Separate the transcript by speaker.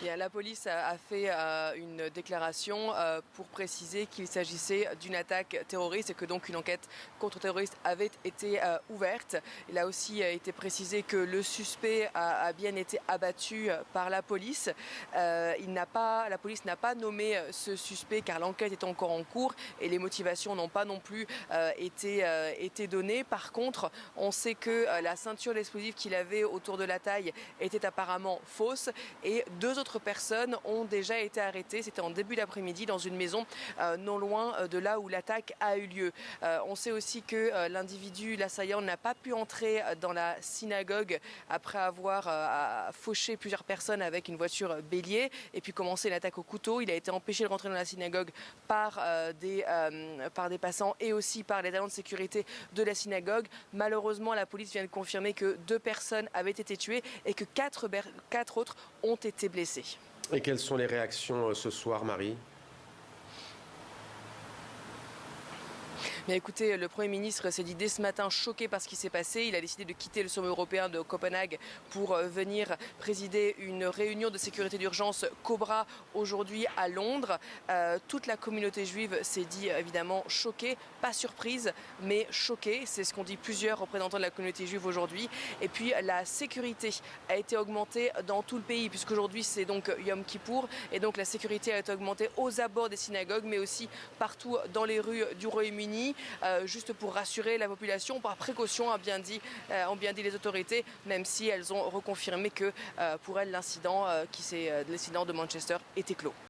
Speaker 1: Bien, la police a fait une déclaration pour préciser qu'il s'agissait d'une attaque terroriste et que donc une enquête contre-terroriste avait été ouverte. Il a aussi été précisé que le suspect a bien été abattu par la police. La police n'a pas nommé ce suspect car l'enquête est encore en cours et les motivations n'ont pas non plus été données. Par contre, on sait que la ceinture d'explosifs qu'il avait autour de la taille était apparemment fausse et deux autres personnes ont déjà été arrêtées. C'était en début d'après-midi dans une maison non loin de là où l'attaque a eu lieu. On sait aussi que l'assaillant, n'a pas pu entrer dans la synagogue après avoir fauché plusieurs personnes avec une voiture bélier et puis commencé une attaque au couteau. Il a été empêché de rentrer dans la synagogue par des passants et aussi par les agents de sécurité de la synagogue. Malheureusement, la police vient de confirmer que 2 personnes avaient été tuées et que 4 autres ont été blessés.
Speaker 2: Et quelles sont les réactions ce soir, Marie ?
Speaker 1: Mais écoutez, le Premier ministre s'est dit dès ce matin choqué par ce qui s'est passé. Il a décidé de quitter le sommet européen de Copenhague pour venir présider une réunion de sécurité d'urgence Cobra aujourd'hui à Londres. Toute la communauté juive s'est dit évidemment choquée, pas surprise, mais choquée. C'est ce qu'ont dit plusieurs représentants de la communauté juive aujourd'hui. Et puis la sécurité a été augmentée dans tout le pays, puisqu'aujourd'hui c'est donc Yom Kippour. Et donc la sécurité a été augmentée aux abords des synagogues, mais aussi partout dans les rues du Royaume-Uni. Juste pour rassurer la population, par précaution, ont bien dit les autorités, même si elles ont reconfirmé que pour elles l'incident de Manchester était clos.